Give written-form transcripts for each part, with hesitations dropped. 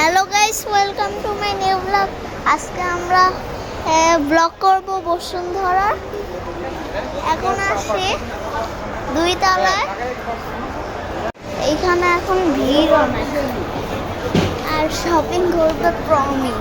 Hello guys, welcome to my new blog. আজকে আমরা blog করব বসুন্ধরা। এখন আসি 2 তলায়। এইখানে এখন ভিড় অনেক, আর শপিং করবে প্রমি।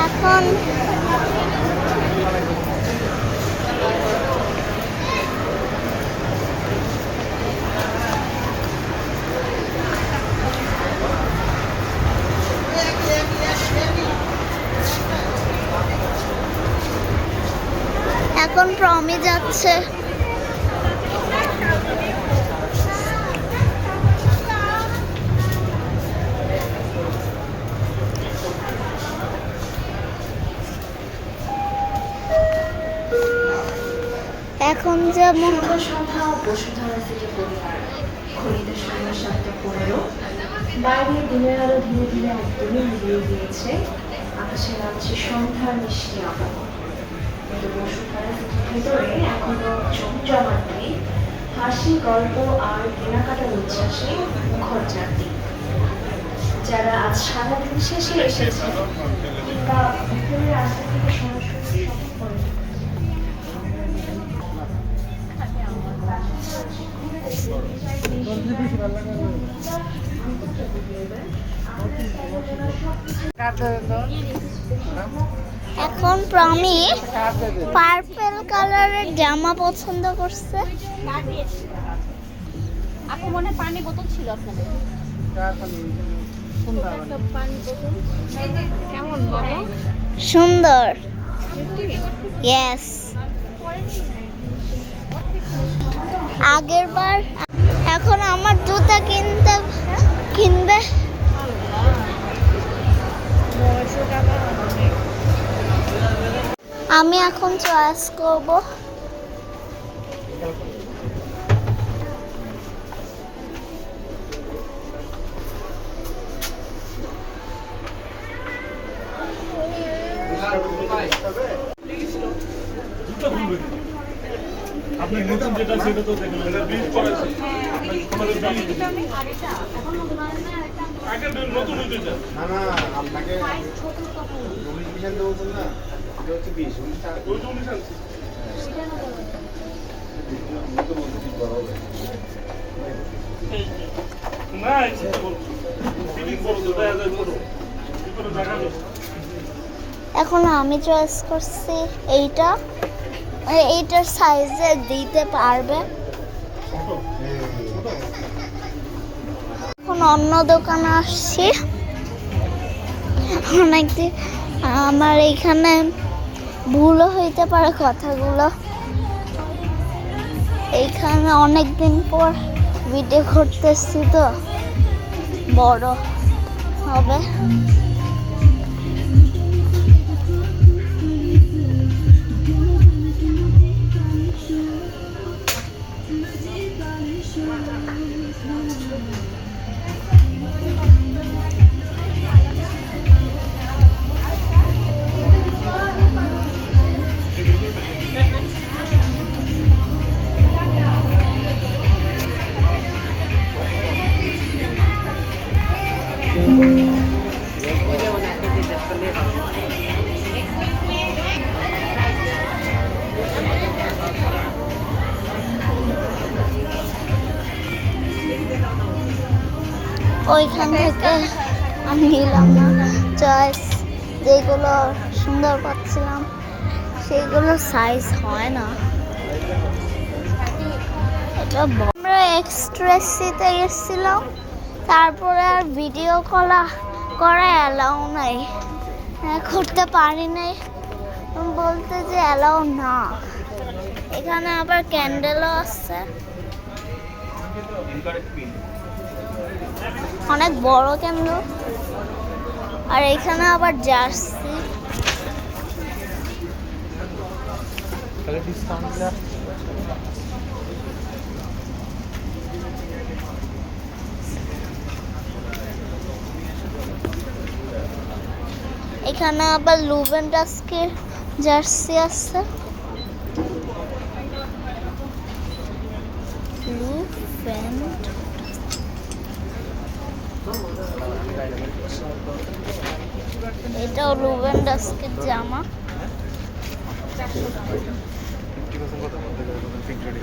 এখন এখন প্রমি যাচ্ছে। এখন যেমন সন্ধ্যা বসুন্ধরা সিটি পরিবার ঘড়িতে সন্ধ্যা 7:15। বাইরে দিনের আলো ধীরে ধীরে একদমই মিলিয়ে গিয়েছে। আকাশে নামছে সন্ধ্যার মিষ্টি আবহাওয়া। কিন্তু বসুন্ধরা সিটির ভেতরে এখনো জমজমাট নেই। হাসি, গল্প আর কেনাকাটার উচ্ছ্বাসে মুখর চারদিক। যারা আজ সারাদিন শেষে এসেছে কিংবা ভিতরের রাস্তা থেকে সরাসরি শপিং করে এখন প্রমি পার্পল কালারের জামা পছন্দ করছে। আপু মনে হয় পানি বোতল ছিল আপনাদের? পানি বোতল কেমন বলো? সুন্দর। ইয়েস, আগের বার। এখন আমার জুতা কিনবে। আমি এখন চয়েস করব। আপনি নতুন যেটা সেটা তো দেখলেন, এটা বিল করেছে আপনাদের দাম আগে নতুন হইতে যায় না না আপনাকে 19% দেবো না, এটা হচ্ছে 20 ওই তো 19 আনছি না ইচ্ছে বলছি ফিলিং করো তো দেখা যায় করো কি করে জায়গা নেই। এখন আমি চয়েস করছি এইটার সাইজে দিতে পারবে। এখন অন্য দোকানে আসছি। অনেকদিন আমার এইখানে ভুলও হইতে পারে কথাগুলো। এইখানে অনেকদিন পর ভিডিও করতেছি, তো বড় হবে। ওইখান থেকে আমি নিলাম না। চয়েস যেগুলো সুন্দর পাচ্ছিলাম সেগুলো সাইজ হয় না। এটা আমরা এক্সপ্রেসিতে গেছিলাম, তারপরে আর ভিডিও করা অ্যালাউ নাই, করতে পারি নাই, বলতে যে অ্যালাউ না। এখানে আবার ক্যান্ডেলও আছে, অনেক বড় ক্যান্ডেল। আর এখানে আবার জার্সি। এখানে আবার লুভেন্টাসকের জার্সি আছে। এটাও লুভেন্টাসকের জামা। 50% কথা বলতে গেলে